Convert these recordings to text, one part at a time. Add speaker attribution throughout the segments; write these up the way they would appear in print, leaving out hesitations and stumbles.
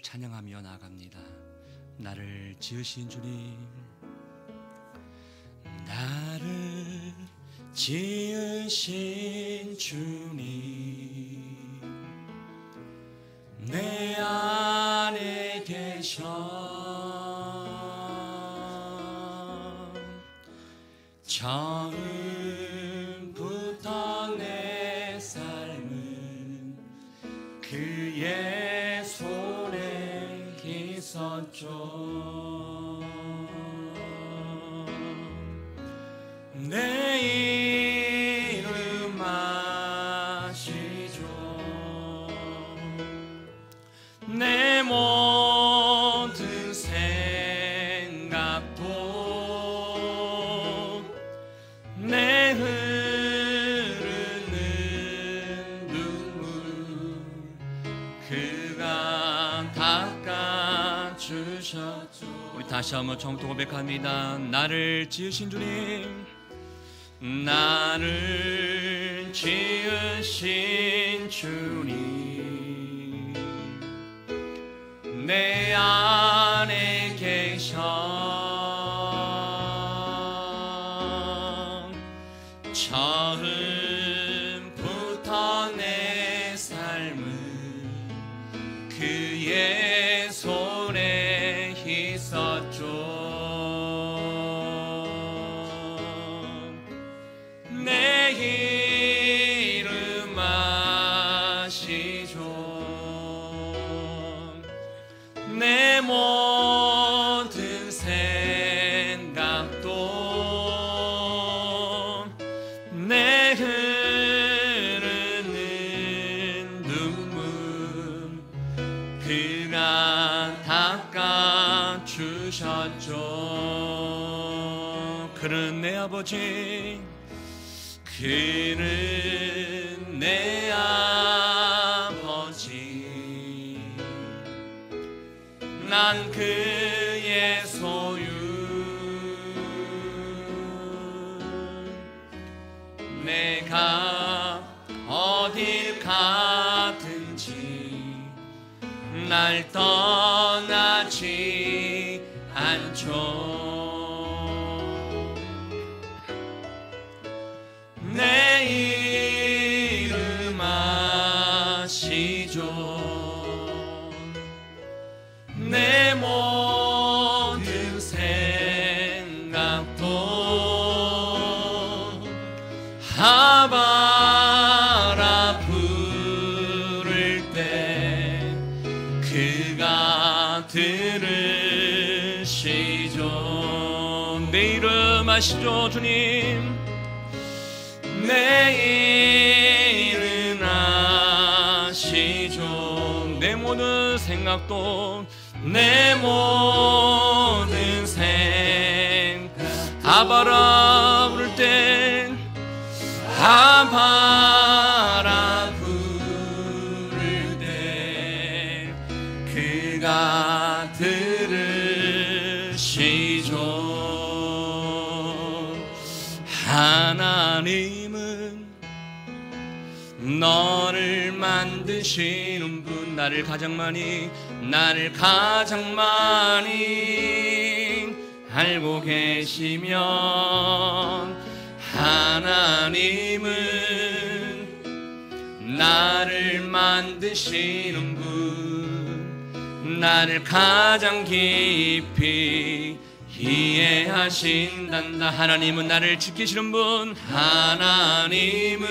Speaker 1: 찬양하며 나아갑니다. 나를 지으신 주님, 나를 지으신 주님, 내 안에 계셔. 처음부터 내 삶은 그의 손에 있었죠. 내 이름 아시죠. 내 모든 생각도 내 흐르는 눈물 그가 닦아주셨죠. 우리 다시 한번 처음부터 고백합니다. 나를 지으신 주님, 나를 지으신 주님, 내 안에 계셔. 처음부터 내 삶은 그의 손에 있었죠. 내 이름 아시죠. 내 모든 생각도 내 흐르는 눈물 그가 닦아주셨죠. 그는 내 아버지, 그는 내 아버지, 난 그의 소유. 내가 어딜 가든지 날 떠나지 않죠. 내 이름 아시죠. 내 모든 생각도 아바라 부를 때 그가 들으시죠. 내 이름 아시죠 주님. 내 일은 아시죠. 내 모든 생각도 내 모든 생각 아바라 부를 때 아바라 부를 때 그가 들으시죠. 하나님은 너를 만드시는 분, 나를 가장 많이 알고 계시면 하나님은 나를 만드시는 분, 나를 가장 깊이 이해하신단다. 하나님은 나를 지키시는 분, 하나님은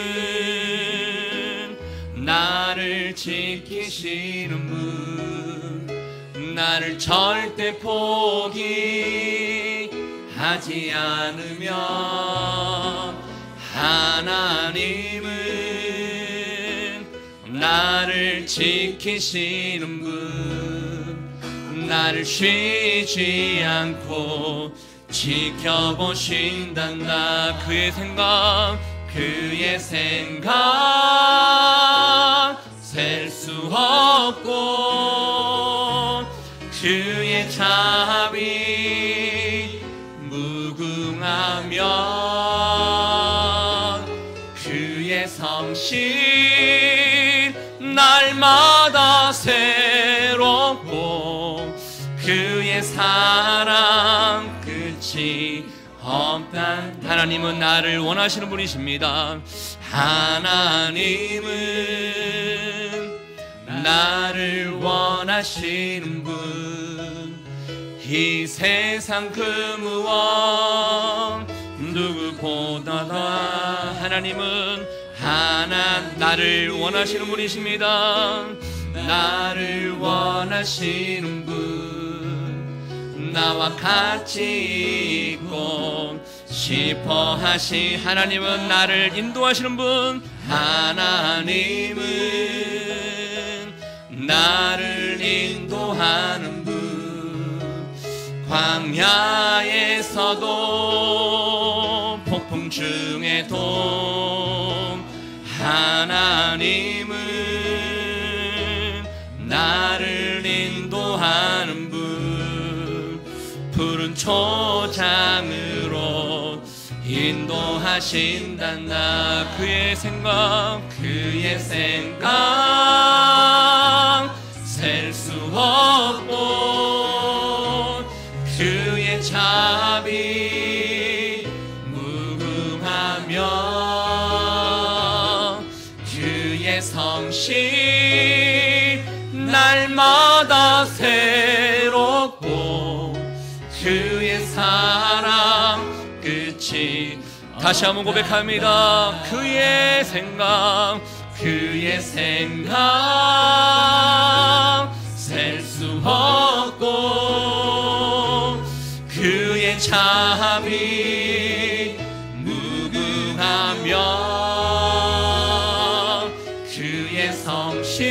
Speaker 1: 나를 지키시는 분, 나를 절대 포기하지 않으면 하나님은 나를 지키시는 분, 나를 쉬지 않고 지켜보신단다. 그의 생각 셀 수 없고 그의 자비 무궁하며 그의 성실 날마다 새롭고 그의 사랑 끝이 없다. 하나님은 나를 원하시는 분이십니다. 하나님은 나를 원하시는 분. 이 세상 그 무엇 누구보다도 하나님은 나를 원하시는 분이십니다. 나를 원하시는 분, 나와 같이 있고 싶어 하시. 하나님은 나를 인도하시는 분. 하나님은 나를 인도하는 분. 광야에서도 폭풍 중에도 하나님은 나를 인도하는 분. 푸른 초장으로 인도하신다. 나 그의 생각 셀 수 없고 그의 자비 무궁하며 그의 성실 날마다 새롭고 그의 사랑 끝이. 다시 한번 고백합니다. 그의 생각 셀 수 없고 그의 자비 무궁하며 그의 성실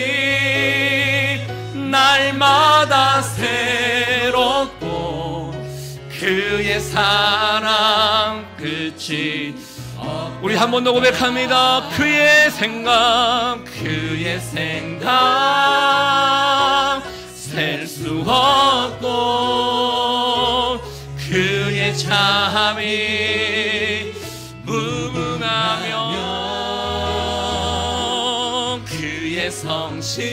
Speaker 1: 날마다 새롭고 그의 사랑 끝이. 우리 한 번 더 고백합니다. 그의 생각 셀 수 없고 그의 자비 무궁하며 그의 성실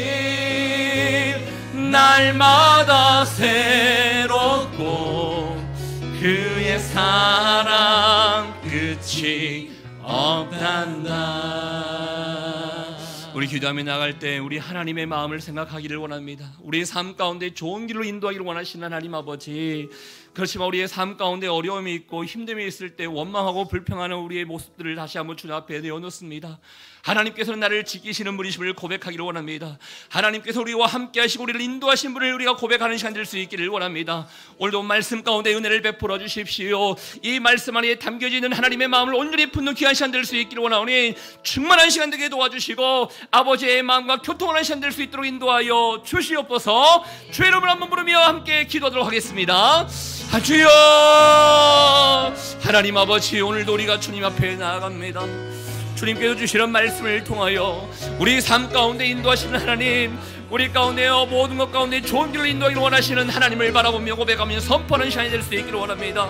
Speaker 1: 날마다 새롭고 그의 사랑 끝이 없단다. 우리 기도하며 나갈 때 우리 하나님의 마음을 생각하기를 원합니다. 우리의 삶 가운데 좋은 길로 인도하기를 원하시는 하나님 아버지, 그렇지만 우리의 삶 가운데 어려움이 있고 힘듦이 있을 때 원망하고 불평하는 우리의 모습들을 다시 한번 주님 앞에 내어놓습니다. 하나님께서는 나를 지키시는 분이심을 고백하기를 원합니다. 하나님께서 우리와 함께 하시고 우리를 인도하신 분을 우리가 고백하는 시간 될 수 있기를 원합니다. 오늘도 말씀 가운데 은혜를 베풀어 주십시오. 이 말씀 안에 담겨지는 하나님의 마음을 온전히 품는 귀한 시간 될 수 있기를 원하오니 충만한 시간 되게 도와주시고 아버지의 마음과 교통하는 시간 될 수 있도록 인도하여 주시옵소서. 주의 이름을 한번 부르며 함께 기도하도록 하겠습니다. 주여, 하나님 아버지, 오늘도 우리가 주님 앞에 나아갑니다. 주님께서 주시는 말씀을 통하여 우리 삶 가운데 인도하시는 하나님, 우리 가운데 모든 것 가운데 좋은 길로 인도하기를 원하시는 하나님을 바라보며 고백하며 선포하는 시간이 될 수 있기를 원합니다.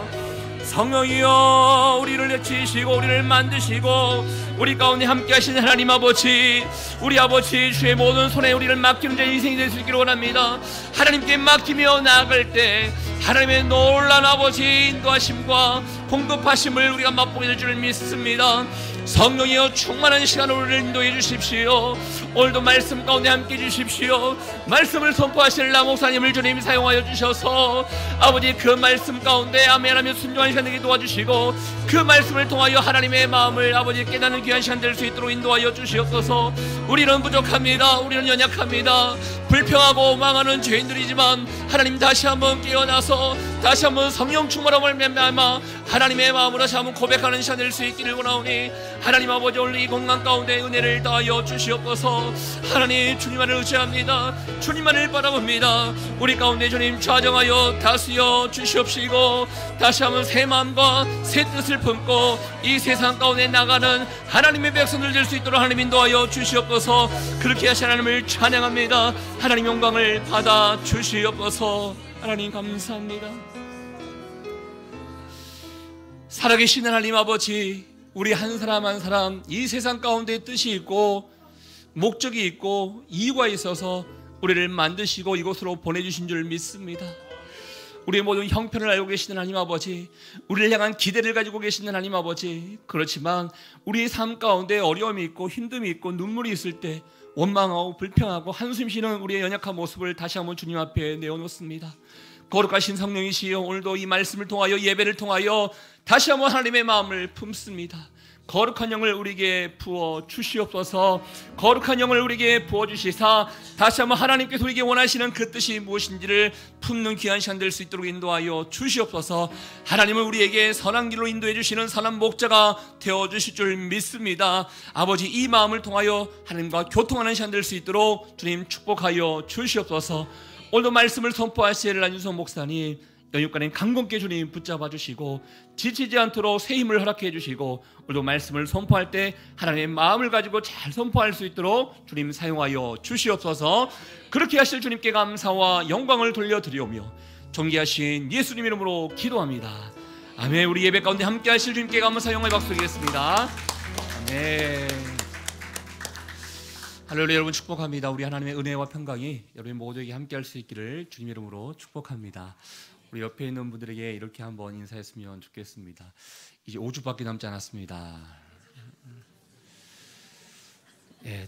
Speaker 1: 성령이여, 우리를 내치시고 우리를 만드시고 우리 가운데 함께 하시는 하나님 아버지, 우리 아버지 주의 모든 손에 우리를 맡기는 자의 인생이 될 수 있기를 원합니다. 하나님께 맡기며 나아갈 때 하나님의 놀라운 아버지 인도하심과 공급하심을 우리가 맛보게 될 줄 믿습니다. 성령이여, 충만한 시간을 우리를 인도해 주십시오. 오늘도 말씀 가운데 함께 해주십시오. 말씀을 선포하실 나 목사님을 주님 사용하여 주셔서 아버지 그 말씀 가운데 아멘하며 순종한 시간 되게 도와주시고 그 말씀을 통하여 하나님의 마음을 아버지 깨닫는 귀한 시간 될 수 있도록 인도하여 주시옵소서. 우리는 부족합니다. 우리는 연약합니다. 불평하고 망하는 죄인들이지만 하나님 다시 한번 깨어나서 다시 한번 성령 충만함을 맺마마 하나님의 마음으로 다시 한번 고백하는 시간 될 수 있기를 원하오니 하나님 아버지, 오늘 이 공간 가운데 은혜를 더하여 주시옵소서. 하나님, 주님만을 의지합니다. 주님만을 바라봅니다. 우리 가운데 주님 좌정하여 다스려 주시옵시고 다시 한번 새 마음과 새 뜻을 품고 이 세상 가운데 나가는 하나님의 백성들 될 수 있도록 하나님 인도하여 주시옵소서. 그렇게 하신 하나님을 찬양합니다. 하나님 영광을 받아 주시옵소서. 하나님 감사합니다. 살아계신 하나님 아버지, 우리 한 사람 한 사람 이 세상 가운데 뜻이 있고 목적이 있고 이유가 있어서 우리를 만드시고 이곳으로 보내주신 줄 믿습니다. 우리의 모든 형편을 알고 계시는 하나님 아버지, 우리를 향한 기대를 가지고 계시는 하나님 아버지, 그렇지만 우리의 삶 가운데 어려움이 있고 힘듦이 있고 눈물이 있을 때 원망하고 불평하고 한숨 쉬는 우리의 연약한 모습을 다시 한번 주님 앞에 내어놓습니다. 거룩하신 성령이시여, 오늘도 이 말씀을 통하여 예배를 통하여 다시 한번 하나님의 마음을 품습니다. 거룩한 영을 우리에게 부어 주시옵소서. 거룩한 영을 우리에게 부어 주시사 다시 한번 하나님께서 우리에게 원하시는 그 뜻이 무엇인지를 품는 귀한 시간 될 수 있도록 인도하여 주시옵소서. 하나님은 우리에게 선한 길로 인도해 주시는 선한 목자가 되어 주실 줄 믿습니다. 아버지, 이 마음을 통하여 하나님과 교통하는 시간 될 수 있도록 주님 축복하여 주시옵소서. 오늘도 말씀을 선포하실 안윤성 목사님 연육간에 강건케 주님 붙잡아 주시고 지치지 않도록 새 힘을 허락해 주시고 오늘도 말씀을 선포할 때 하나님의 마음을 가지고 잘 선포할 수 있도록 주님 사용하여 주시옵소서. 그렇게 하실 주님께 감사와 영광을 돌려드리오며 존귀하신 예수님 이름으로 기도합니다. 아멘. 우리 예배 가운데 함께 하실 주님께 감사 영광의 박수 드리겠습니다. 아멘. 할렐루야. 여러분 축복합니다. 우리 하나님의 은혜와 평강이 여러분 모두에게 함께 할 수 있기를 주님 이름으로 축복합니다. 우리 옆에 있는 분들에게 이렇게 한번 인사했으면 좋겠습니다. 이제 5주밖에 남지 않았습니다.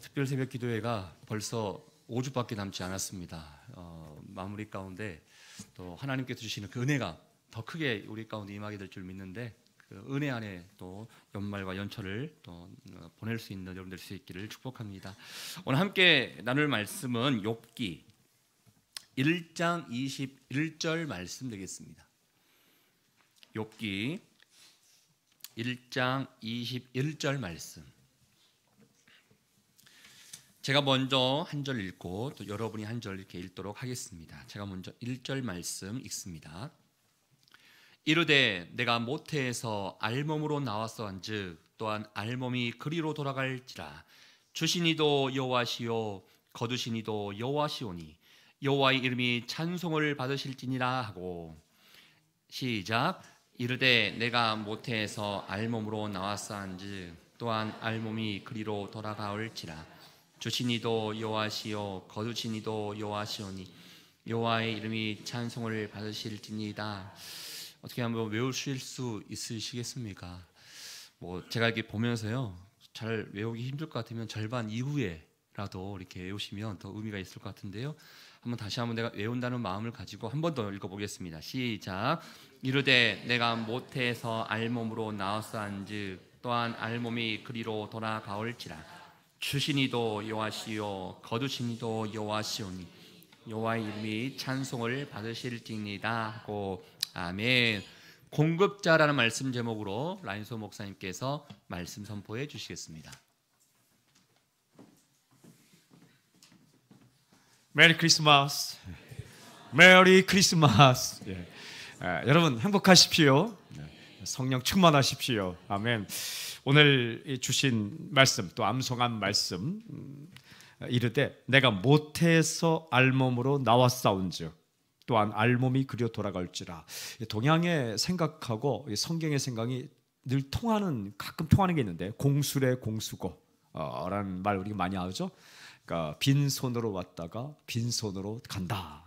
Speaker 1: 특별 새벽 기도회가 벌써 5주밖에 남지 않았습니다. 마무리 가운데 또 하나님께서 주시는 그 은혜가 더 크게 우리 가운데 임하게 될 줄 믿는데 그 은혜 안에 또 연말과 연초를 또 보낼 수 있는 여러분 될 수 있기를 축복합니다. 오늘 함께 나눌 말씀은 욥기 1장 21절 말씀 되겠습니다. 욥기 1장 21절 말씀. 제가 먼저 한 절 읽고 또 여러분이 한 절 이렇게 읽도록 하겠습니다. 제가 먼저 1절 말씀 읽습니다. 이르되 내가 모태에서 알몸으로 나왔어한즉 또한 알몸이 그리로 돌아갈지라. 주신 이도 여호와시요 거두신 이도 여호와시오니 여호와의 이름이 찬송을 받으실지니라 하고. 시작. 이르되 내가 모태에서 알몸으로 나왔사한즉 또한 알몸이 그리로 돌아가올지라. 주신 이도 여호와시요 거두신 이도 여호와시오니 여호와의 이름이 찬송을 받으실지니이다. 어떻게 한번 외우실 수 있으시겠습니까? 제가 이렇게 보면서요, 잘 외우기 힘들 것 같으면 절반 이후에라도 이렇게 외우시면 더 의미가 있을 것 같은데요. 한번 다시 한번 내가 외운다는 마음을 가지고 한 번 더 읽어보겠습니다. 시작. 이르되 내가 모태에서 알몸으로 나왔사한즉 또한 알몸이 그리로 돌아가올지라. 주신 이도 여호와시요 거두신 이도 여호와시오니 여호와의 이름이 찬송을 받으실지니이다 하고. 아멘. 공급자라는 말씀 제목으로 라인소 목사님께서 말씀 선포해 주시겠습니다.
Speaker 2: 메리 크리스마스. 메리 크리스마스. 여러분 행복하십시오. 성령 충만하십시오. 아멘. 오늘 주신 말씀, 또 암송한 말씀, 이르되 내가 모태에서 알몸으로 나왔사온즉 또한 알몸이 그려 돌아갈지라. 동양의 생각하고 성경의 생각이 늘 가끔 통하는 게 있는데, 공수래 공수고라는 말 우리가 많이 하죠. 그러니까 빈손으로 왔다가 빈손으로 간다.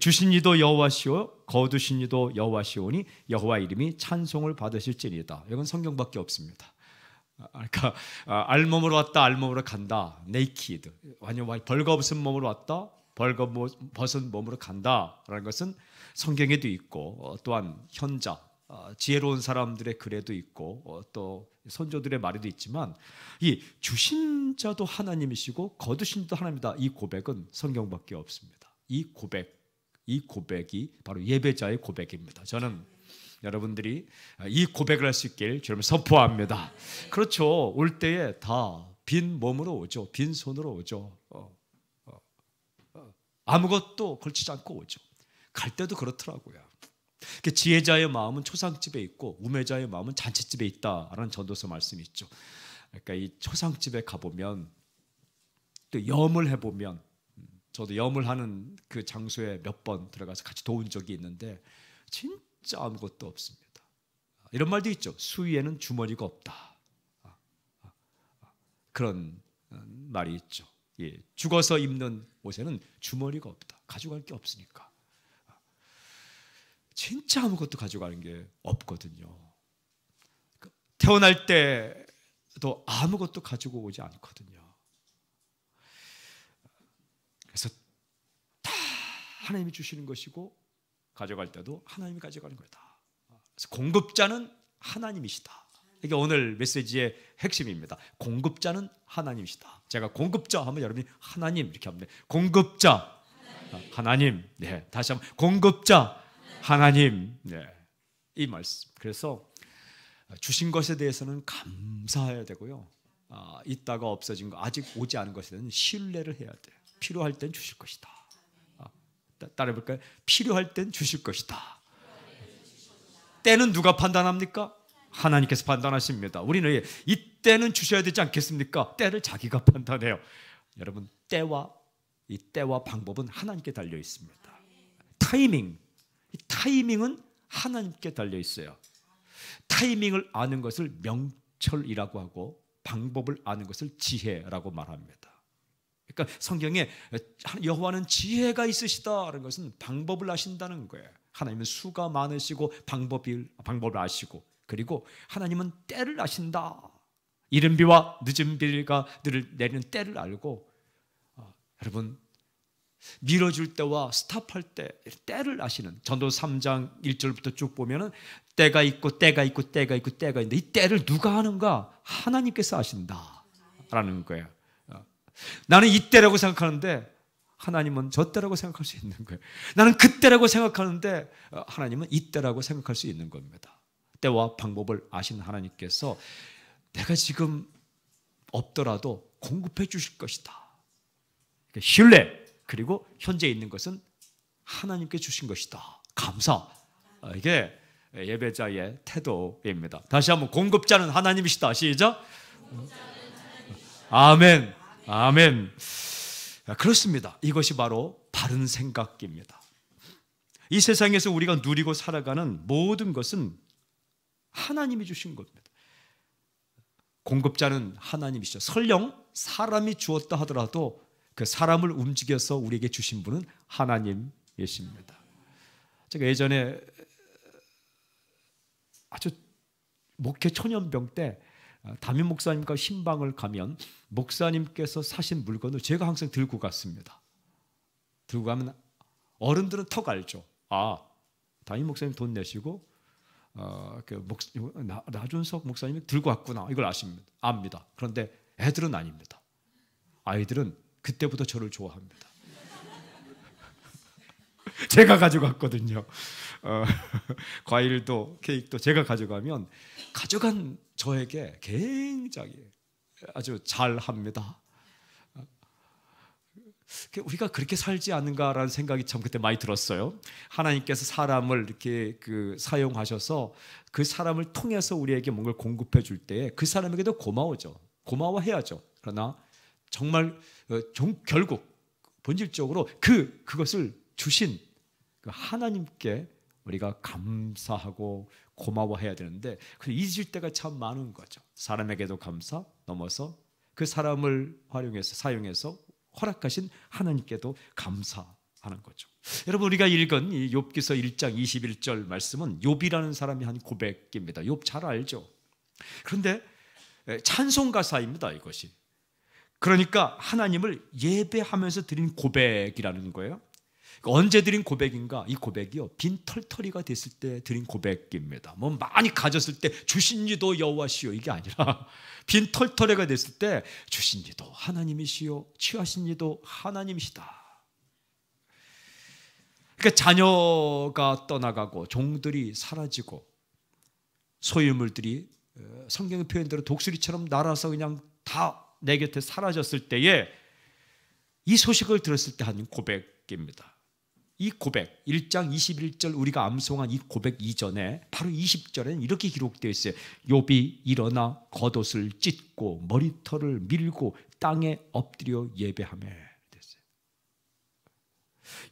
Speaker 2: 주신 이도 여호와시오 거두신 이도 여호와시오니 여호와 이름이 찬송을 받으실지니이다. 이건 성경밖에 없습니다. 그러니까 알몸으로 왔다 알몸으로 간다. 네이키드, 완전 벌거벗은 몸으로 왔다 벌거벗은 몸으로 간다라는 것은 성경에도 있고, 또한 현자 지혜로운 사람들의 글에도 있고, 또 선조들의 말에도 있지만, 이 주신 자도 하나님이시고 거두신 자도 하나님이다, 이 고백은 성경밖에 없습니다. 이 고백이 바로 예배자의 고백입니다. 저는 여러분들이 이 고백을 할 수 있길 주님을 선포합니다. 그렇죠. 올 때에 다 빈 몸으로 오죠. 빈 손으로 오죠. 아무것도 걸치지 않고 오죠. 갈 때도 그렇더라고요. 지혜자의 마음은 초상집에 있고 우매자의 마음은 잔치집에 있다라는 전도서 말씀이 있죠. 그러니까 이 초상집에 가보면, 또 염을 해보면, 저도 염을 하는 그 장소에 몇 번 들어가서 같이 도운 적이 있는데 진짜 아무것도 없습니다. 이런 말도 있죠. 수위에는 주머니가 없다. 그런 말이 있죠. 죽어서 입는 옷에는 주머니가 없다. 가져갈 게 없으니까. 진짜 아무것도 가져가는 게 없거든요. 태어날 때도 아무것도 가지고 오지 않거든요. 그래서 다 하나님이 주시는 것이고 가져갈 때도 하나님이 가져가는 거다. 그래서 공급자는 하나님이시다. 이게 오늘 메시지의 핵심입니다. 공급자는 하나님이시다. 제가 공급자 하면 여러분이 하나님 이렇게 하면 돼요. 공급자 하나님. 네, 다시 한번 공급자 하나님. 네, 이 말씀. 그래서 주신 것에 대해서는 감사해야 되고요. 있다가 없어진 거 아직 오지 않은 것에 대해서는 신뢰를 해야 돼요. 필요할 땐 주실 것이다. 따라해볼까요? 필요할 땐 주실 것이다. 때는 누가 판단합니까? 하나님께서 판단하십니다. 우리는 이때는 주셔야 되지 않겠습니까? 때를 자기가 판단해요. 여러분, 이 때와 방법은 하나님께 달려 있습니다. 타이밍은 하나님께 달려 있어요. 타이밍을 아는 것을 명철이라고 하고 방법을 아는 것을 지혜라고 말합니다. 그러니까 성경에 여호와는 지혜가 있으시다라는 것은 방법을 아신다는 거예요. 하나님은 수가 많으시고 방법을 아시고, 그리고 하나님은 때를 아신다. 이른 비와 늦은 비가 내리는 때를 알고, 여러분 밀어줄 때와 스탑할 때 때를 아시는, 전도 3장 1절부터 쭉 보면은 때가 있고 때가 있고 때가 있고 때가 있는데 이 때를 누가 아는가? 하나님께서 아신다라는 거예요. 나는 이 때라고 생각하는데 하나님은 저 때라고 생각할 수 있는 거예요. 나는 그 때라고 생각하는데 하나님은 이 때라고 생각할 수 있는 겁니다. 때와 방법을 아시는 하나님께서 내가 지금 없더라도 공급해 주실 것이다. 신뢰, 그리고 현재 있는 것은 하나님께 주신 것이다. 감사. 이게 예배자의 태도입니다. 다시 한번, 공급자는 하나님이시다. 시작. 아멘. 아멘. 그렇습니다. 이것이 바로 바른 생각입니다. 이 세상에서 우리가 누리고 살아가는 모든 것은 하나님이 주신 겁니다. 공급자는 하나님이시죠. 설령 사람이 주었다 하더라도 그 사람을 움직여서 우리에게 주신 분은 하나님이십니다. 제가 예전에 아주 목회 초년병 때 담임 목사님과 신방을 가면 목사님께서 사신 물건을 제가 항상 들고 갔습니다. 들고 가면 어른들은 턱 알죠. 담임 목사님 돈 내시고 나준석 목사님이 들고 왔구나, 이걸 압니다. 그런데 애들은 아닙니다. 아이들은 그때부터 저를 좋아합니다. 제가 가져갔거든요. 과일도 케이크도 제가 가져가면 가져간 저에게 굉장히 아주 잘합니다. 우리가 그렇게 살지 않는가라는 생각이 참 그때 많이 들었어요. 하나님께서 사람을 이렇게 사용하셔서 그 사람을 통해서 우리에게 뭔가를 공급해 줄 때에 그 사람에게도 고마워해야죠. 그러나 정말 결국 본질적으로 그것을 주신 그 하나님께 우리가 감사하고 고마워해야 되는데 잊을 때가 참 많은 거죠. 사람에게도 감사 넘어서 그 사람을 사용해서 허락하신 하나님께도 감사하는 거죠. 여러분, 우리가 읽은 이 욥기서 1장 21절 말씀은 욥이라는 사람이 한 고백입니다. 욥 잘 알죠. 그런데 찬송 가사입니다, 이것이. 그러니까 하나님을 예배하면서 드린 고백이라는 거예요. 언제 드린 고백인가? 이 고백이요, 빈털터리가 됐을 때 드린 고백입니다. 뭐 많이 가졌을 때 주신 이도 여호와시요, 이게 아니라 빈털터리가 됐을 때 주신 이도 하나님이시요 취하신 이도 하나님이시다. 그러니까 자녀가 떠나가고 종들이 사라지고 소유물들이 성경의 표현대로 독수리처럼 날아서 그냥 다 내 곁에 사라졌을 때에 이 소식을 들었을 때 하는 고백입니다. 이 고백 1장 21절 우리가 암송한 이 고백 이전에 바로 20절에는 이렇게 기록되어 있어요. 욥이 일어나 겉옷을 찢고 머리털을 밀고 땅에 엎드려 예배하며 됐어요.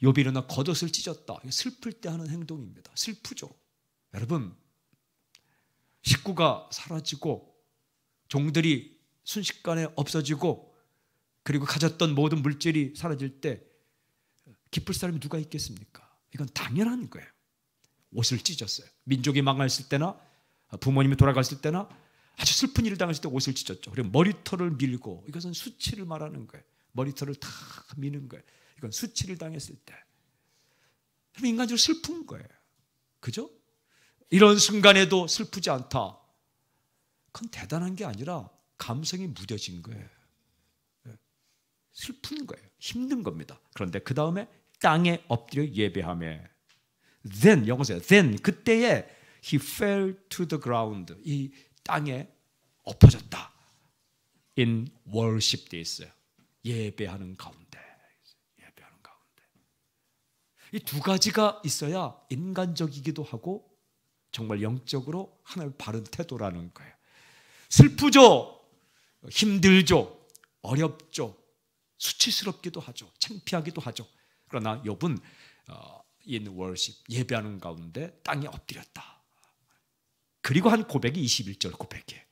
Speaker 2: 욥이 일어나 겉옷을 찢었다. 슬플 때 하는 행동입니다. 슬프죠. 여러분, 식구가 사라지고 종들이 순식간에 없어지고 그리고 가졌던 모든 물질이 사라질 때 기쁠 사람이 누가 있겠습니까? 이건 당연한 거예요. 옷을 찢었어요. 민족이 망했을 때나 부모님이 돌아갔을 때나 아주 슬픈 일을 당했을 때 옷을 찢었죠. 그리고 머리털을 밀고, 이것은 수치를 말하는 거예요. 머리털을 다 미는 거예요. 이건 수치를 당했을 때. 인간적으로 슬픈 거예요. 그죠? 이런 순간에도 슬프지 않다. 그건 대단한 게 아니라 감성이 무뎌진 거예요. 슬픈 거예요. 힘든 겁니다. 그런데 그 다음에 땅에 엎드려 예배하며, then, 영어에서 then, 그때에 he fell to the ground, 이 땅에 엎어졌다. in worship 돼 있어요. 예배하는 가운데. 예배하는 가운데. 이 두 가지가 있어야 인간적이기도 하고 정말 영적으로 하나님 바른 태도라는 거예요. 슬프죠, 힘들죠, 어렵죠, 수치스럽기도 하죠, 창피하기도 하죠. 그러나 욥은 in worship, 예배하는 가운데 땅에 엎드렸다. 그리고 한 고백이 21절 고백이에요.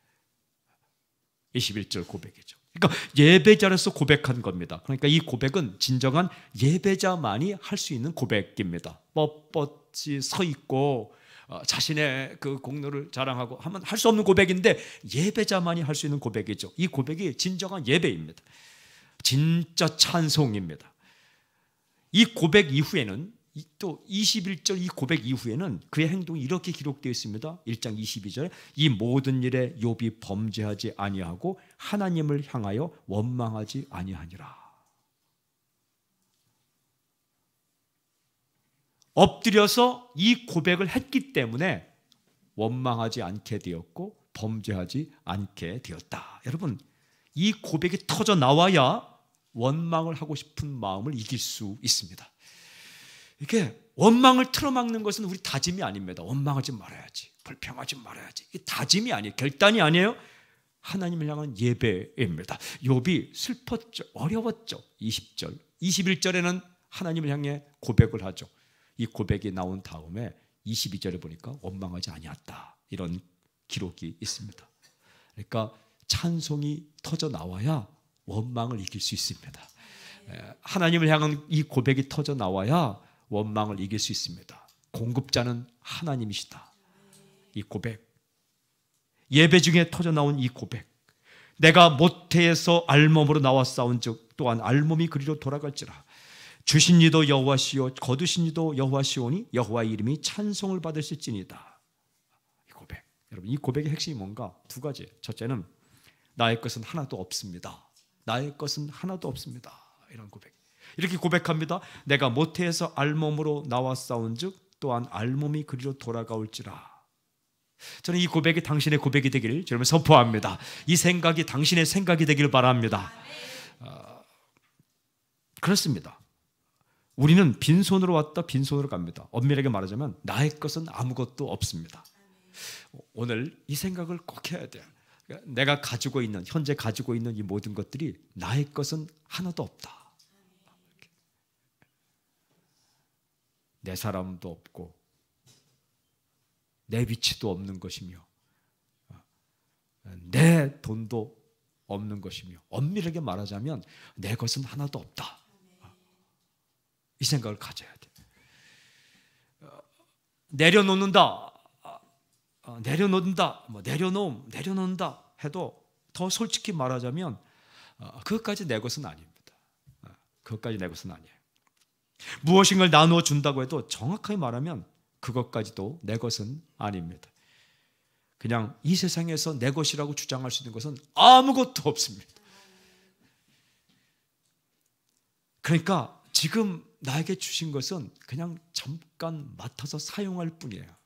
Speaker 2: 21절 고백이죠. 그러니까 예배자로서 고백한 겁니다. 그러니까 이 고백은 진정한 예배자만이 할 수 있는 고백입니다. 뻣뻣이 서 있고 자신의 그 공로를 자랑하고 하면 할 수 없는 고백인데, 예배자만이 할 수 있는 고백이죠. 이 고백이 진정한 예배입니다. 진짜 찬송입니다. 이 고백 이후에는, 또 21절 이 고백 이후에는 그의 행동이 이렇게 기록되어 있습니다. 1장 22절에 이 모든 일에 욥이 범죄하지 아니하고 하나님을 향하여 원망하지 아니하니라. 엎드려서 이 고백을 했기 때문에 원망하지 않게 되었고 범죄하지 않게 되었다. 여러분, 이 고백이 터져 나와야 원망을 하고 싶은 마음을 이길 수 있습니다. 이게 원망을 틀어막는 것은 우리 다짐이 아닙니다. 원망하지 말아야지, 불평하지 말아야지, 이게 다짐이 아니에요. 결단이 아니에요. 하나님을 향한 예배입니다. 욥이 슬펐죠, 어려웠죠. 20절, 21절에는 하나님을 향해 고백을 하죠. 이 고백이 나온 다음에 22절에 보니까 원망하지 아니었다, 이런 기록이 있습니다. 그러니까 찬송이 터져 나와야 원망을 이길 수 있습니다. 하나님을 향한 이 고백이 터져 나와야 원망을 이길 수 있습니다. 공급자는 하나님이시다. 이 고백, 예배 중에 터져 나온 이 고백, 내가 모태에서 알몸으로 나와 싸운즉 또한 알몸이 그리로 돌아갈지라. 주신 이도 여호와시오 거두신 이도 여호와시오니 여호와의 이름이 찬송을 받으실지니이다. 이 고백, 여러분, 이 고백의 핵심이 뭔가? 두 가지. 첫째는 나의 것은 하나도 없습니다. 나의 것은 하나도 없습니다. 이런 고백. 이렇게 고백합니다. 내가 모태에서 알몸으로 나와 싸운즉 또한 알몸이 그리로 돌아가올지라. 저는 이 고백이 당신의 고백이 되기를 여러분 선포합니다. 이 생각이 당신의 생각이 되기를 바랍니다. 그렇습니다. 우리는 빈손으로 왔다 빈손으로 갑니다. 엄밀하게 말하자면 나의 것은 아무것도 없습니다. 오늘 이 생각을 꼭 해야 돼요. 내가 가지고 있는, 현재 가지고 있는 이 모든 것들이 나의 것은 하나도 없다. 내 사람도 없고 내 위치도 없는 것이며 내 돈도 없는 것이며, 엄밀하게 말하자면 내 것은 하나도 없다. 이 생각을 가져야 돼. 내려놓는다, 내려놓는다 해도 더 솔직히 말하자면 그것까지 내 것은 아닙니다. 그것까지 내 것은 아니에요. 무엇인가를 나누어 준다고 해도 정확하게 말하면 그것까지도 내 것은 아닙니다. 그냥 이 세상에서 내 것이라고 주장할 수 있는 것은 아무것도 없습니다. 그러니까 지금 나에게 주신 것은 그냥 잠깐 맡아서 사용할 뿐이에요.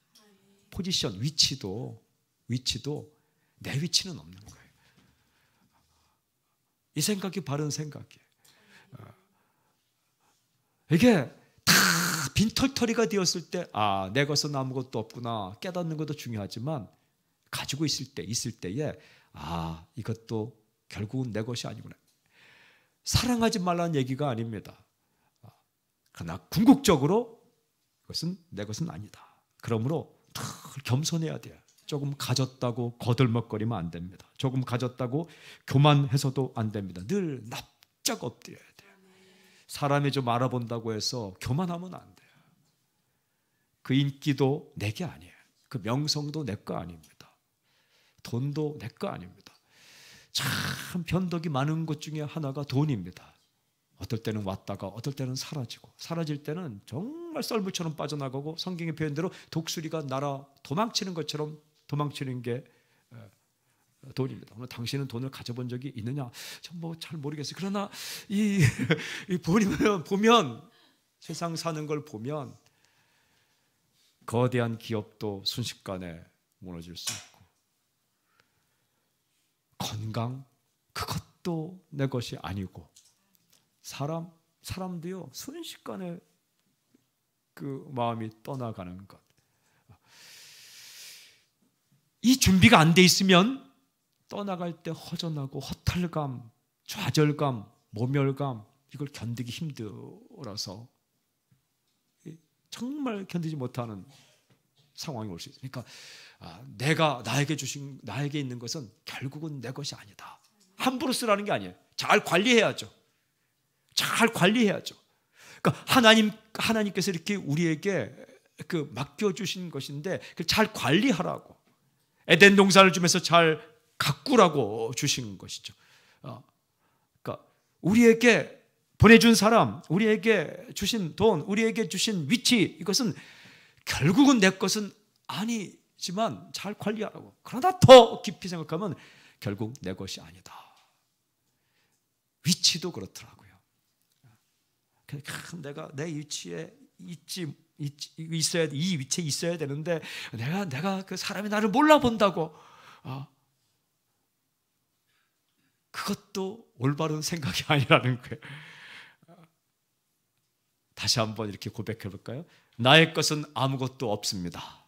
Speaker 2: 포지션, 위치도 내 위치는 없는 거예요. 이 생각이 바른 생각이에요. 이게 다 빈털터리가 되었을 때, 내 것은 아무것도 없구나 깨닫는 것도 중요하지만, 가지고 있을 때에 이것도 결국은 내 것이 아니구나. 사랑하지 말라는 얘기가 아닙니다. 그러나 궁극적으로 그것은 내 것은 아니다. 그러므로 늘 겸손해야 돼요. 조금 가졌다고 거들먹거리면 안 됩니다. 조금 가졌다고 교만해서도 안 됩니다. 늘 납작 엎드려야 돼요. 사람이 좀 알아본다고 해서 교만하면 안 돼요. 그 인기도 내게 아니에요. 그 명성도 내 거 아닙니다. 돈도 내 거 아닙니다. 참 변덕이 많은 것 중에 하나가 돈입니다. 어떨 때는 왔다가 어떨 때는 사라지고, 사라질 때는 정말 썰물처럼 빠져나가고, 성경의 표현대로 독수리가 날아 도망치는 것처럼 도망치는 게 돈입니다. 오늘 당신은 돈을 가져본 적이 있느냐? 전 뭐 잘 모르겠어요. 그러나 이 보면 세상 사는 걸 보면 거대한 기업도 순식간에 무너질 수 있고, 건강 그것도 내 것이 아니고, 사람도요 순식간에 그 마음이 떠나가는 것. 이 준비가 안 돼 있으면 떠나갈 때 허전하고 허탈감, 좌절감, 모멸감, 이걸 견디기 힘들어서 정말 견디지 못하는 상황이 올 수 있어요. 그러니까 내가 나에게 있는 것은 결국은 내 것이 아니다. 함부로 쓰라는 게 아니에요. 잘 관리해야죠. 잘 관리해야죠. 그러니까 하나님께서 이렇게 우리에게 그 맡겨주신 것인데 잘 관리하라고, 에덴 동산을 주면서 잘 가꾸라고 주신 것이죠. 그러니까 우리에게 보내준 사람, 우리에게 주신 돈, 우리에게 주신 위치, 이것은 결국은 내 것은 아니지만 잘 관리하라고. 그러나 더 깊이 생각하면 결국 내 것이 아니다. 위치도 그렇더라고요. 내가 내 위치에 있어야, 이 위치에 있어야 되는데 내가 그 사람이 나를 몰라본다고, 그것도 올바른 생각이 아니라는 거예요. 다시 한번 이렇게 고백해 볼까요? 나의 것은 아무것도 없습니다.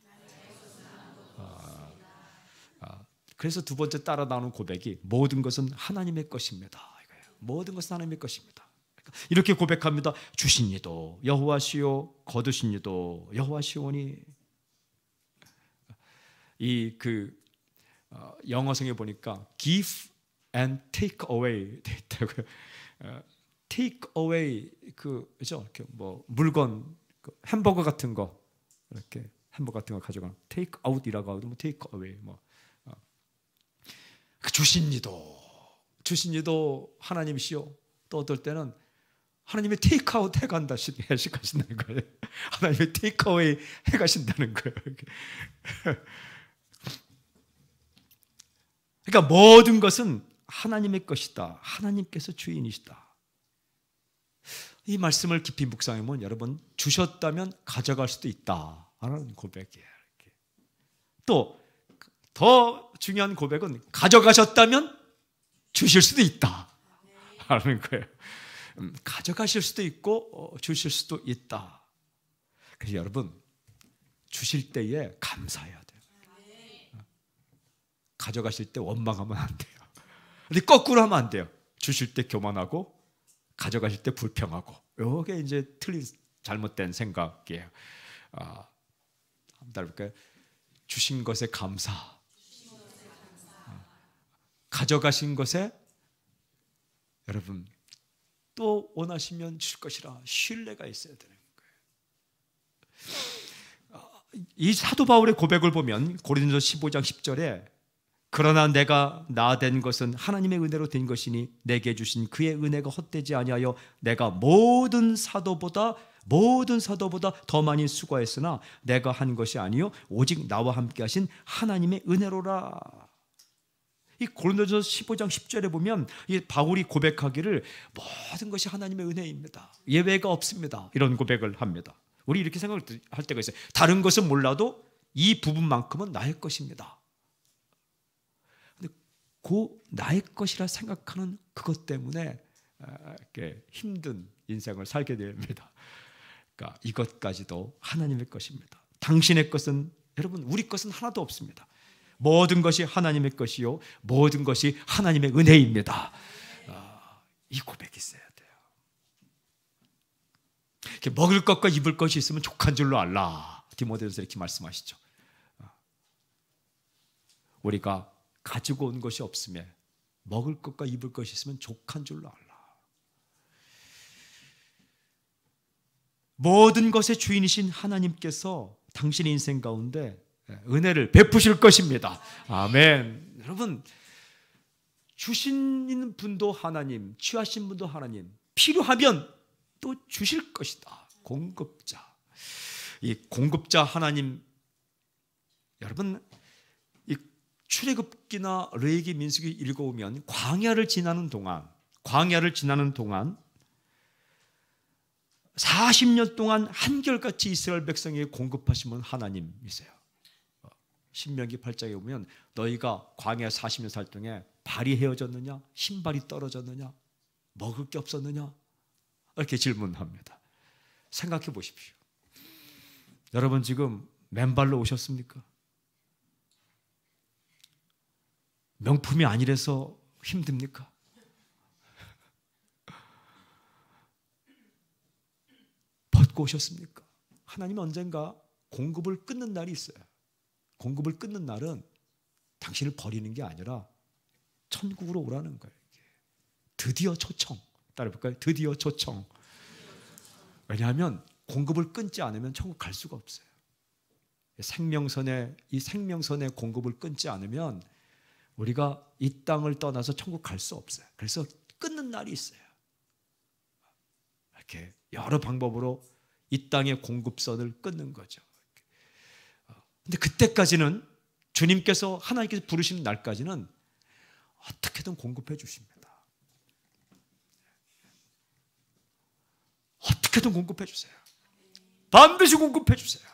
Speaker 2: 그래서 두 번째 따라 나오는 고백이 모든 것은 하나님의 것입니다. 모든 것은 하나님의 것입니다. 이렇게 고백합니다. 주신 이도 여호와시요, 거두신 이도 여호와시오니. 이 영어성에 보니까 give and take away 돼 있다고요. take away 그죠? 이렇게 뭐 물건, 햄버거 같은 거, 이렇게 햄버거 같은 거 가져가 take out이라고 하고, 뭐 take away, 뭐 주신 이도 하나님이시요. 또 어떨 때는 하나님의 테이크 아웃 해가신다는 거예요. 하나님의 테이크 어웨이 해가신다는 거예요. 그러니까 모든 것은 하나님의 것이다. 하나님께서 주인이시다. 이 말씀을 깊이 묵상하면 여러분, 주셨다면 가져갈 수도 있다라는 고백이에요. 또 더 중요한 고백은 가져가셨다면 주실 수도 있다라는 거예요. 가져가실 수도 있고 주실 수도 있다. 그래서 여러분, 주실 때에 감사해야 돼요. 가져가실 때 원망하면 안 돼요. 근데 거꾸로 하면 안 돼요. 주실 때 교만하고 가져가실 때 불평하고. 이게 이제 잘못된 생각이에요. 한번 따라볼까요? 주신 것에 감사, 가져가신 것에 여러분 또 원하시면 주실 것이라 신뢰가 있어야 되는 거예요. 이 사도 바울의 고백을 보면 고린도서 15장 10절에 그러나 내가 나 된 것은 하나님의 은혜로 된 것이니 내게 주신 그의 은혜가 헛되지 아니하여 내가 모든 사도보다 더 많이 수고했으나 내가 한 것이 아니요 오직 나와 함께 하신 하나님의 은혜로라. 이 고린도서 15장 10절에 보면 이 바울이 고백하기를 모든 것이 하나님의 은혜입니다. 예외가 없습니다. 이런 고백을 합니다. 우리 이렇게 생각할 때가 있어요. 다른 것은 몰라도 이 부분만큼은 나의 것입니다. 근데 그 나의 것이라 생각하는 그것 때문에 이렇게 힘든 인생을 살게 됩니다. 그러니까 이것까지도 하나님의 것입니다. 당신의 것은, 여러분, 우리 것은 하나도 없습니다. 모든 것이 하나님의 것이요 모든 것이 하나님의 은혜입니다. 이 고백이 있어야 돼요. 이렇게 먹을 것과 입을 것이 있으면 족한 줄로 알라. 디모데전서 이렇게 말씀하시죠. 우리가 가지고 온 것이 없으면 먹을 것과 입을 것이 있으면 족한 줄로 알라. 모든 것의 주인이신 하나님께서 당신의 인생 가운데 은혜를 베푸실 것입니다. 아멘. 여러분, 주신 분도 하나님, 취하신 분도 하나님, 필요하면 또 주실 것이다. 공급자. 이 공급자 하나님, 여러분, 이 출애굽기나 레위기, 민수기 읽어보면 광야를 지나는 동안 40년 동안 한결같이 이스라엘 백성에게 공급하신 분 하나님이세요. 신명기 8장에 보면 너희가 광야 40년 살 동안 발이 헤어졌느냐, 신발이 떨어졌느냐, 먹을 게 없었느냐, 이렇게 질문합니다. 생각해 보십시오. 여러분 지금 맨발로 오셨습니까? 명품이 아니라서 힘듭니까? 벗고 오셨습니까? 하나님은 언젠가 공급을 끊는 날이 있어요. 공급을 끊는 날은 당신을 버리는 게 아니라 천국으로 오라는 거예요. 드디어 초청. 따라해볼까요? 드디어 초청. 왜냐하면 공급을 끊지 않으면 천국 갈 수가 없어요. 이 생명선의 공급을 끊지 않으면 우리가 이 땅을 떠나서 천국 갈 수 없어요. 그래서 끊는 날이 있어요. 이렇게 여러 방법으로 이 땅의 공급선을 끊는 거죠. 근데 그때까지는 주님께서, 하나님께서 부르시는 날까지는 어떻게든 공급해 주십니다. 어떻게든 공급해 주세요. 반드시 공급해 주세요.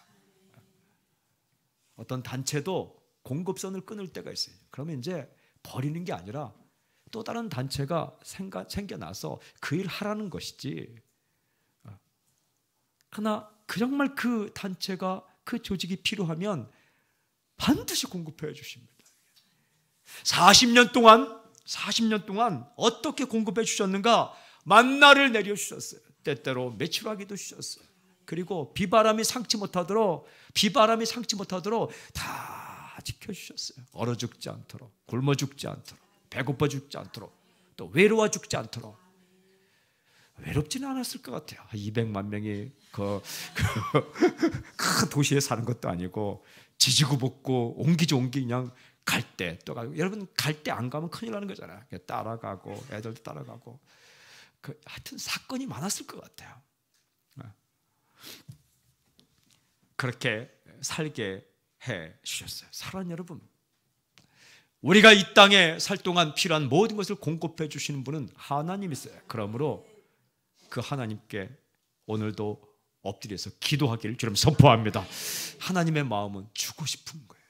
Speaker 2: 어떤 단체도 공급선을 끊을 때가 있어요. 그러면 이제 버리는 게 아니라 또 다른 단체가 생겨나서 그 일 하라는 것이지. 그러나 정말 그 단체가, 그 조직이 필요하면 반드시 공급해 주십니다. 40년 동안 어떻게 공급해 주셨는가? 만나를 내려 주셨어요. 때때로 메추라기도 주셨어요. 그리고 비바람이 상치 못하도록 다 지켜주셨어요. 얼어 죽지 않도록, 굶어 죽지 않도록, 배고파 죽지 않도록, 또 외로워 죽지 않도록. 외롭지는 않았을 것 같아요. 200만 명이 큰 도시에 사는 것도 아니고 지지고 볶고 옹기종기 그냥 갈 때 또 가고. 여러분 갈 때 안 가면 큰일 나는 거잖아요. 따라가고 애들도 따라가고. 하여튼 사건이 많았을 것 같아요. 그렇게 살게 해 주셨어요. 사랑하는 여러분, 우리가 이 땅에 살 동안 필요한 모든 것을 공급해 주시는 분은 하나님이세요. 그러므로 그 하나님께 오늘도 엎드려서 기도하기를 주님 선포합니다. 하나님의 마음은 주고 싶은 거예요.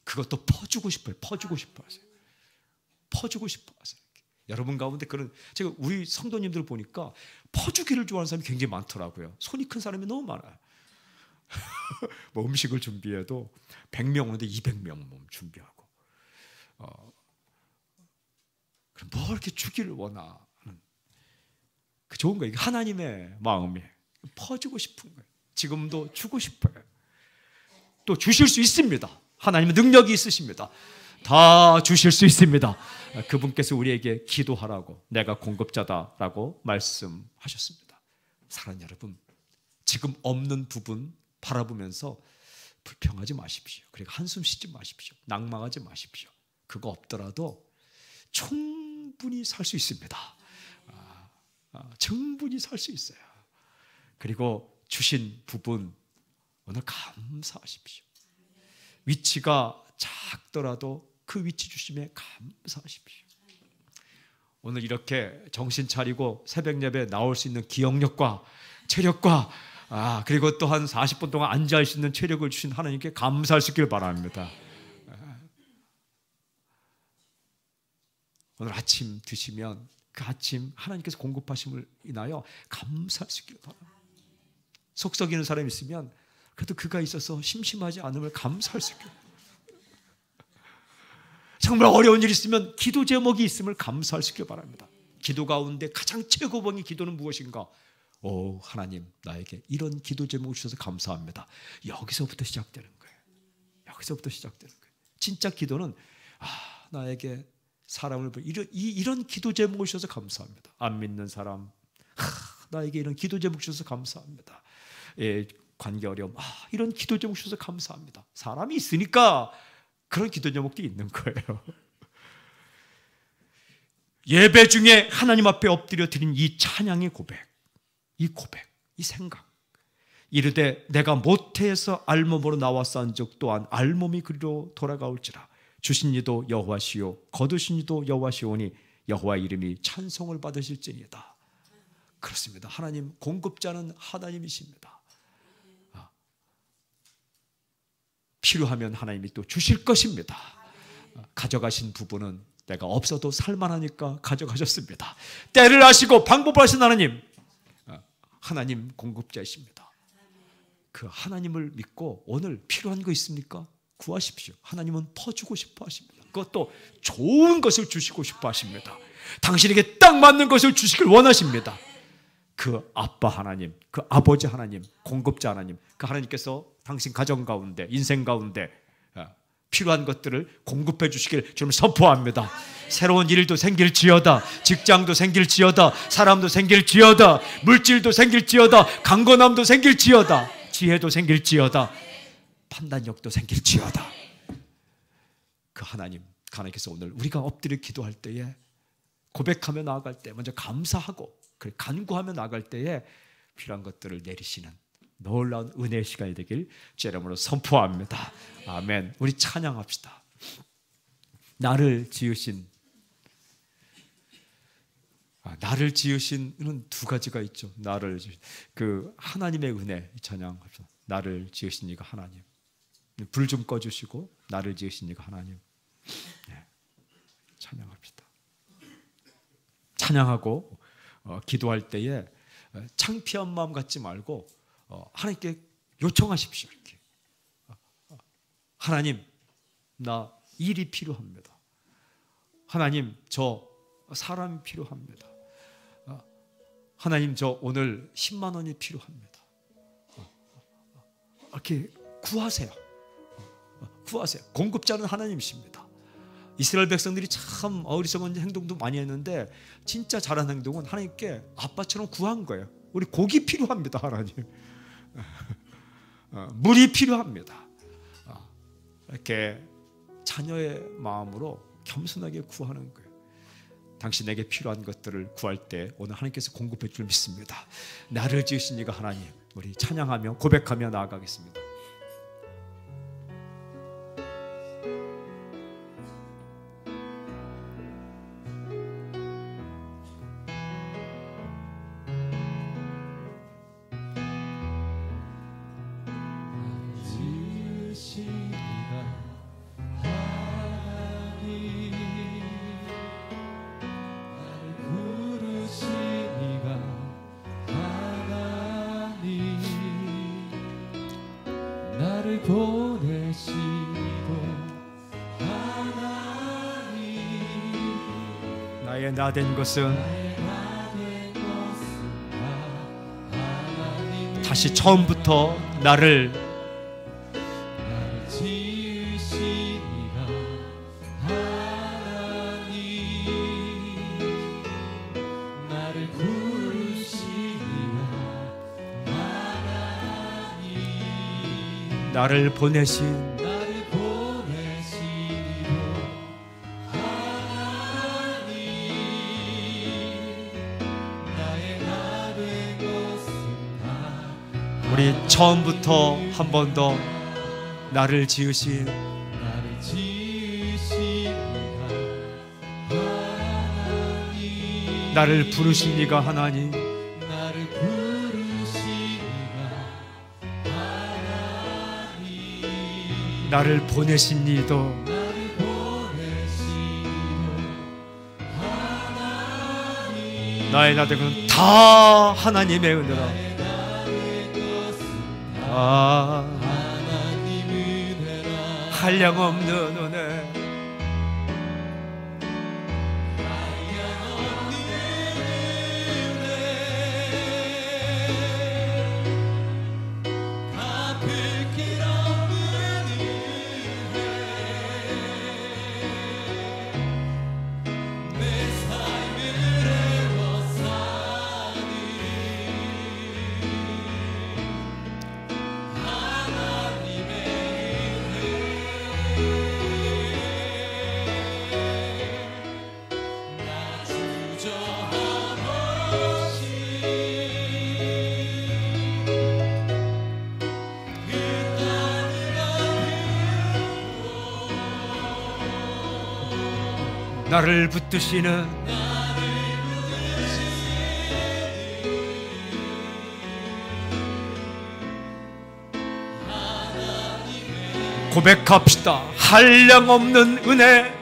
Speaker 2: 그것도 퍼주고 싶어요. 퍼주고 싶어 하세요. 퍼주고 싶어 하세요. 여러분 가운데 제가 우리 성도님들 보니까 퍼주기를 좋아하는 사람이 굉장히 많더라고요. 손이 큰 사람이 너무 많아요. 뭐 음식을 준비해도 100명 오는데 200명 준비하고, 그럼 뭐 이렇게 주기를 원하는, 그 좋은 거예요. 하나님의 마음이 퍼주고 싶은 거예요. 지금도 주고 싶어요. 또 주실 수 있습니다. 하나님은 능력이 있으십니다. 다 주실 수 있습니다. 그분께서 우리에게 기도하라고, 내가 공급자다라고 말씀하셨습니다. 사랑하는 여러분, 지금 없는 부분 바라보면서 불평하지 마십시오. 그리고 한숨 쉬지 마십시오. 낭망하지 마십시오. 그거 없더라도 충분히 살 수 있습니다. 충분히 살 수 있어요. 그리고 주신 부분 오늘 감사하십시오. 위치가 작더라도 그 위치 주심에 감사하십시오. 오늘 이렇게 정신 차리고 새벽 예배 나올 수 있는 기억력과 체력과 그리고 또 한 40분 동안 앉아할 수 있는 체력을 주신 하나님께 감사할 수 있기를 바랍니다. 오늘 아침 드시면 그 아침 하나님께서 공급하심을 인하여 감사할 수 있기를 바랍니다. 속 썩이는 사람이 있으면 그래도 그가 있어서 심심하지 않음을 감사할 수 있기를, 정말 어려운 일이 있으면 기도 제목이 있음을 감사할 수 있기를 바랍니다. 기도 가운데 가장 최고봉의 기도는 무엇인가? 하나님, 나에게 이런 기도 제목을 주셔서 감사합니다. 여기서부터 시작되는 거예요. 여기서부터 시작되는 거예요. 진짜 기도는 나에게 사람을 이런 기도 제목을 주셔서 감사합니다. 안 믿는 사람, 나에게 이런 기도 제목 주셔서 감사합니다. 관계 어려움, 이런 기도 제목 주셔서 감사합니다. 사람이 있으니까 그런 기도 제목도 있는 거예요. 예배 중에 하나님 앞에 엎드려 드린 이 찬양의 고백, 이 생각, 이르되 내가 모태에서 알몸으로 나와서 한 적 또한 알몸이 그리로 돌아가올지라. 주신 이도 여호와시요 거두신 이도 여호와시오니 여호와 이름이 찬송을 받으실지니이다. 그렇습니다. 하나님 공급자는 하나님이십니다. 필요하면 하나님이 또 주실 것입니다. 가져가신 부분은 내가 없어도 살만하니까 가져가셨습니다. 때를 아시고 방법을 아신 하나님 공급자이십니다. 그 하나님을 믿고 오늘 필요한 거 있습니까? 구하십시오. 하나님은 퍼주고 싶어 하십니다. 그것도 좋은 것을 주시고 싶어 하십니다. 당신에게 딱 맞는 것을 주시길 원하십니다. 그 아빠 하나님, 그 아버지 하나님, 공급자 하나님, 그 하나님께서 당신 가정 가운데, 인생 가운데 필요한 것들을 공급해 주시길 주님 선포합니다. 새로운 일도 생길지어다, 직장도 생길지어다, 사람도 생길지어다, 물질도 생길지어다, 강건함도 생길지어다, 지혜도 생길지어다, 판단력도 생길지어다. 그 하나님께서 오늘 우리가 엎드려 기도할 때에, 고백하며 나아갈 때, 먼저 감사하고 간구하며 나아갈 때에 필요한 것들을 내리시는 놀라운 은혜의 시간이 되길 주 이름으로 선포합니다. 아멘. 우리 찬양합시다. 나를 지으신 두 가지가 있죠. 그 하나님의 은혜 찬양합시다. 나를 지으신 이가 하나님. 불 좀 꺼주시고 나를 지으신 이가 하나님. 찬양합시다. 찬양하고 기도할 때에 창피한 마음 갖지 말고 하나님께 요청하십시오. 이렇게. 하나님, 나 일이 필요합니다. 하나님, 저 사람이 필요합니다. 하나님, 저 오늘 10만 원이 필요합니다. 이렇게 구하세요. 공급자는 하나님이십니다. 이스라엘 백성들이 참 어리석은 행동도 많이 했는데 진짜 잘한 행동은 하나님께 아빠처럼 구한 거예요. 우리 고기 필요합니다, 하나님. 물이 필요합니다. 이렇게 자녀의 마음으로 겸손하게 구하는 거예요. 당신에게 필요한 것들을 구할 때 오늘 하나님께서 공급해 줄 믿습니다. 나를 지으신 이가 하나님. 우리 찬양하며 고백하며 나아가겠습니다. 나의 나 된 것은 다시 처음부터 나를 나를 보내신 우리 처음부터 한 번 더 나를 지으신 나를 부르신 이가 하나님, 나를 보내신 이도 나의 나 된 것은 다 하나님의 은혜라. 한량없는 은혜, 나를 붙드시는 고백합시다. 한량없는 은혜,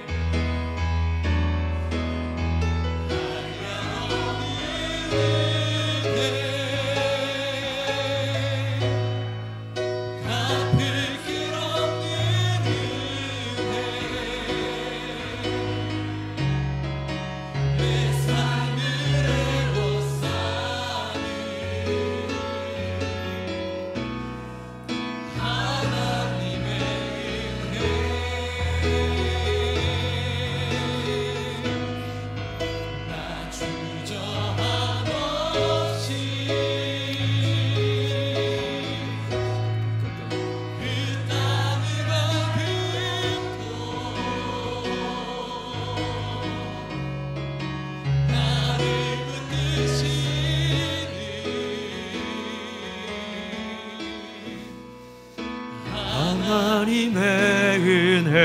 Speaker 2: 하나님의 은혜.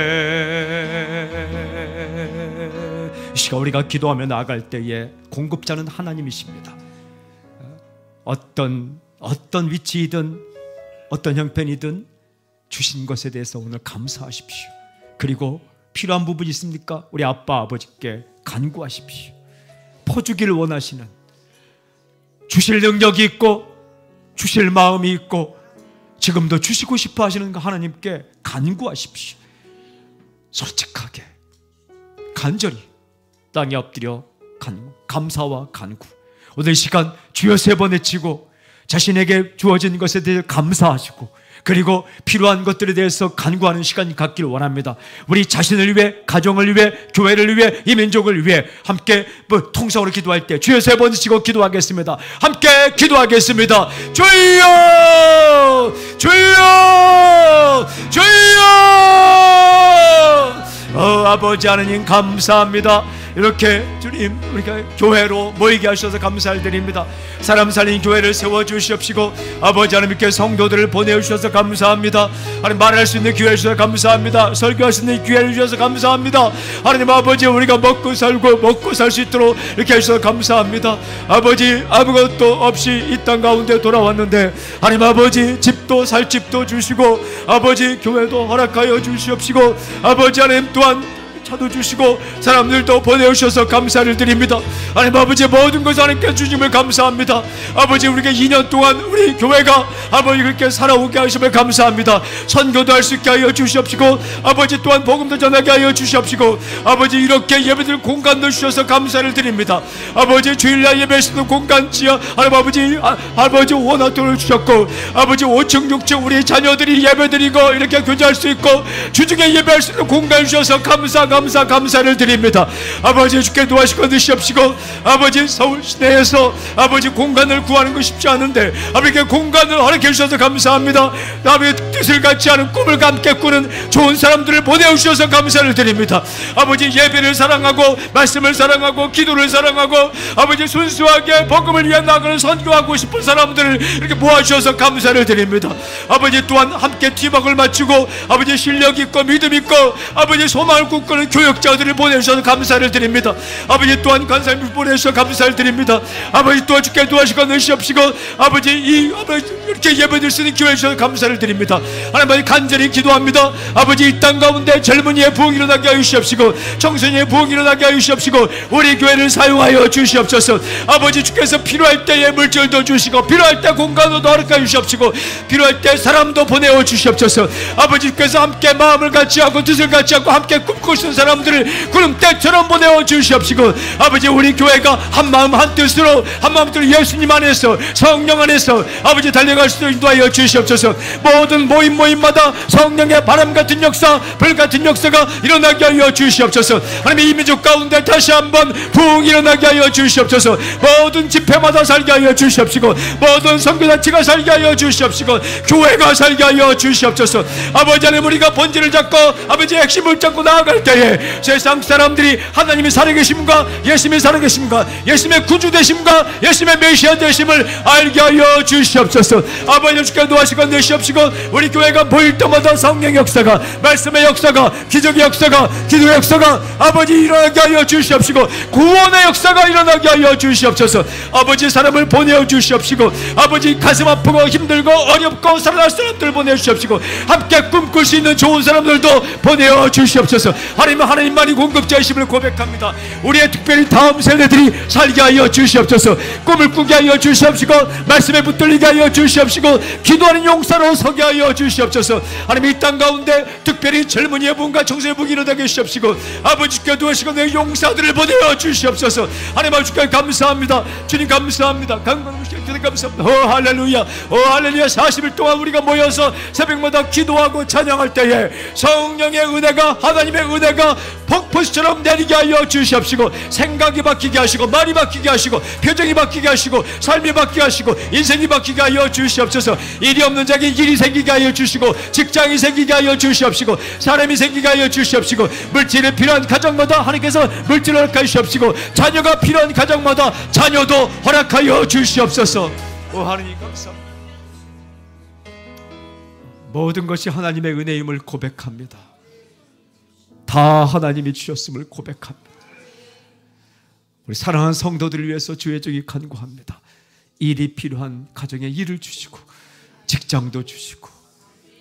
Speaker 2: 이 시간 우리가 기도하며 나아갈 때에 공급자는 하나님이십니다. 어떤 위치이든 어떤 형편이든 주신 것에 대해서 오늘 감사하십시오. 그리고 필요한 부분이 있습니까? 우리 아빠 아버지께 간구하십시오. 퍼주기를 원하시는, 주실 능력이 있고 주실 마음이 있고 지금도 주시고 싶어 하시는 하나님께 간구하십시오. 솔직하게 간절히 땅에 엎드려 감사와 간구. 오늘 이 시간 주여 3번 외치고 자신에게 주어진 것에 대해 감사하시고 그리고 필요한 것들에 대해서 간구하는 시간이 갖기를 원합니다. 우리 자신을 위해, 가정을 위해, 교회를 위해, 이 민족을 위해 함께 통성으로 기도할 때 주여 3번 외치고 기도하겠습니다. 함께 기도하겠습니다. 주여! 주여! 주여! 아버지 하나님 감사합니다. 이렇게 주님 우리가 교회로 모이게 하셔서 감사를 드립니다. 사람 살린 교회를 세워주시옵시고 아버지 하나님께 성도들을 보내주셔서 감사합니다. 하나님 말할 수 있는 기회를 주셔서 감사합니다. 설교할 수 있는 기회를 주셔서 감사합니다. 하나님 아버지 우리가 먹고 살고 먹고 살 수 있도록 이렇게 하셔서 감사합니다. 아버지 아무것도 없이 이 땅 가운데 돌아왔는데 하나님 아버지 집도 살 집도 주시고 아버지 교회도 허락하여 주시옵시고 아버지 하나님 또한 차도 주시고 사람들도 보내주셔서 감사를 드립니다. 하나님 아버지 모든 것을 하나님께 주심을 감사합니다. 아버지 우리가 2년 동안 우리 교회가 아버지 그렇게 살아오게 하심을 감사합니다. 선교도 할 수 있게 하여 주시옵시고 아버지 또한 복음도 전하게 하여 주시옵시고 아버지 이렇게 예배드릴 공간도 주셔서 감사를 드립니다. 아버지 주일날 예배할 수 있는 공간 지하 하나님 아버지 원화도를 주셨고 아버지 5층 6층 우리 자녀들이 예배드리고 이렇게 교제할 수 있고 주중에 예배할 수 있는 공간 주셔서 감사를 드립니다. 아버지 주께 도와주시고 드시옵시고 아버지 서울 시내에서 아버지 공간을 구하는 거 쉽지 않은데 아버지 공간을 허락해 주셔서 감사합니다. 아버지 뜻을 같이 하는 꿈을 함께 꾸는 좋은 사람들을 보내주셔서 감사를 드립니다. 아버지 예배를 사랑하고 말씀을 사랑하고 기도를 사랑하고 아버지 순수하게 복음을 위해 나가는 선교하고 싶은 사람들을 이렇게 모아주셔서 감사를 드립니다. 아버지 또한 함께 팀워크를 맞추고 아버지 실력 있고 믿음 있고 아버지 소망을 꿈꾸는 교역자들을 보내주셔서 감사를 드립니다. 아버지 또한 간사님을 보내주셔서 감사를 드립니다. 아버지 또한 주께 도와주시고 넣으시옵시고 아버지 이렇게 예배드릴 수 있는 기회를 주셔서 감사를 드립니다. 하나님 간절히 기도합니다. 아버지 이 땅 가운데 젊은이의 부흥이 일어나게 하여 주시옵시고 청소년의 부흥이 일어나게 하여 주시옵시고 우리 교회를 사용하여 주시옵소서. 아버지 주께서 필요할 때에 물질도 주시고 필요할 때 공간도 허락하여 주시옵시고 필요할 때 사람도 보내어 주시옵소서. 아버지 주께서 함께 마음을 같이 하고 뜻을 같이 하고 함께 꿈꾸고 싶은 사람들을 구름대처럼 보내어 주시옵시고 아버지 우리 교회가 한마음 한뜻으로 한마음으로 예수님 안에서 성령 안에서 아버지 달려갈 수 있도록 인도하여 주시옵소서. 모든 모임마다 성령의 바람같은 역사 불같은 역사가 일어나게 하여 주시옵소서. 하나님 이 민족 가운데 다시 한번 부흥이 일어나게 하여 주시옵소서. 모든 집회마다 살게 하여 주시옵시고 모든 선교단체가 살게 하여 주시옵시고 교회가 살게 하여 주시옵소서. 아버지 하나님 우리가 본질을 잡고 아버지 핵심을 잡고 나아갈 때에 세상 사람들이 하나님이 살아계심과 예수님이 살아계심과 예수님의 구주 되심과 예수님의 메시아 되심을 알게 하여 주시옵소서. 아버지 주께 도와시고 내시옵시고 우리 교회가 보일 때마다 성령 역사가, 말씀의 역사가, 기적의 역사가, 기도의 역사가 아버지 일어나게 하여 주시옵시고 구원의 역사가 일어나게 하여 주시옵소서. 아버지 사람을 보내어 주시옵시고 아버지 가슴 아프고 힘들고 어렵고 살아날 사람들 보내주시옵시고 함께 꿈꿀 수 있는 좋은 사람들도 보내어 주시옵소서. 하나님만이 공급자이심을 고백합니다. 우리의 특별히 다음 세대들이 살게 하여 주시옵소서. 꿈을 꾸게 하여 주시옵시고 말씀에 붙들리게 하여 주시옵시고 기도하는 용사로 서게 하여 주시옵소서. 하나님 이 땅 가운데 특별히 젊은이의 부흥과 청소의 부흥이 일어나게 하시옵시고 아버지께 도우시고 내 용사들을 보내어 주시옵소서. 하나님 아버지께 감사합니다. 주님 감사합니다. 주님 감사합니다. 오 할렐루야, 오 할렐루야. 40일 동안 우리가 모여서 새벽마다 기도하고 찬양할 때에 성령의 은혜가, 하나님의 은혜가 폭포수처럼 내리게 하여 주시옵시고 생각이 바뀌게 하시고 말이 바뀌게 하시고 표정이 바뀌게 하시고 삶이 바뀌게 하시고 인생이 바뀌게 하여 주시옵소서. 일이 없는 자에게 일이 생기게 하여 주시고 직장이 생기게 하여 주시옵시고 사람이 생기게 하여 주시옵시고 물질이 필요한 가정마다 하나님께서 물질을 허락하여 주시옵시고 자녀가 필요한 가정마다 자녀도 허락하여 주시옵소서. 오 하나님 감사합니다. 모든 것이 하나님의 은혜임을 고백합니다. 다 하나님이 주셨음을 고백합니다. 우리 사랑하는 성도들을 위해서 주의 종이 간구합니다. 일이 필요한 가정에 일을 주시고 직장도 주시고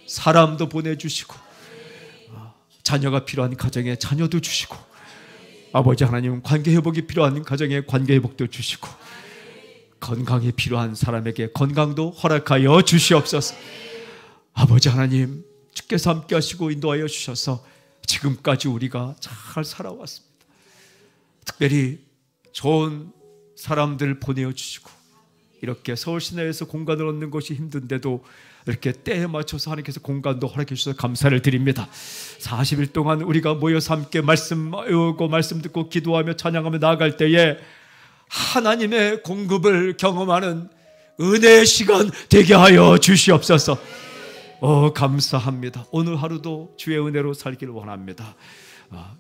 Speaker 2: 사람도 보내주시고 자녀가 필요한 가정에 자녀도 주시고 아버지 하나님 관계회복이 필요한 가정에 관계회복도 주시고 건강이 필요한 사람에게 건강도 허락하여 주시옵소서. 아버지 하나님 주께서 함께 하시고 인도하여 주셔서 지금까지 우리가 잘 살아왔습니다. 특별히 좋은 사람들 보내어 주시고 이렇게 서울 시내에서 공간을 얻는 것이 힘든데도 이렇게 때에 맞춰서 하나님께서 공간도 허락해 주셔서 감사를 드립니다. 40일 동안 우리가 모여서 함께 말씀 외우고 말씀 듣고 기도하며 찬양하며 나아갈 때에 하나님의 공급을 경험하는 은혜의 시간 되게 하여 주시옵소서. 감사합니다. 오늘 하루도 주의 은혜로 살기를 원합니다.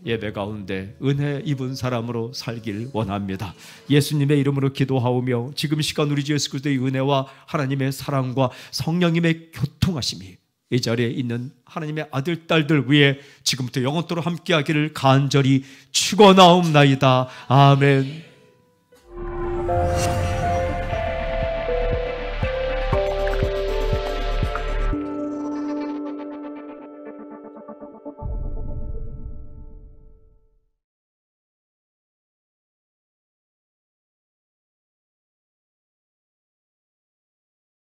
Speaker 2: 예배 가운데 은혜 입은 사람으로 살길 원합니다. 예수님의 이름으로 기도하오며 지금 이 시간 우리 주 예수 그리스도의 은혜와 하나님의 사랑과 성령님의 교통하심이 이 자리에 있는 하나님의 아들 딸들 위에 지금부터 영원토록 함께하기를 간절히 축원하옵나이다. 아멘.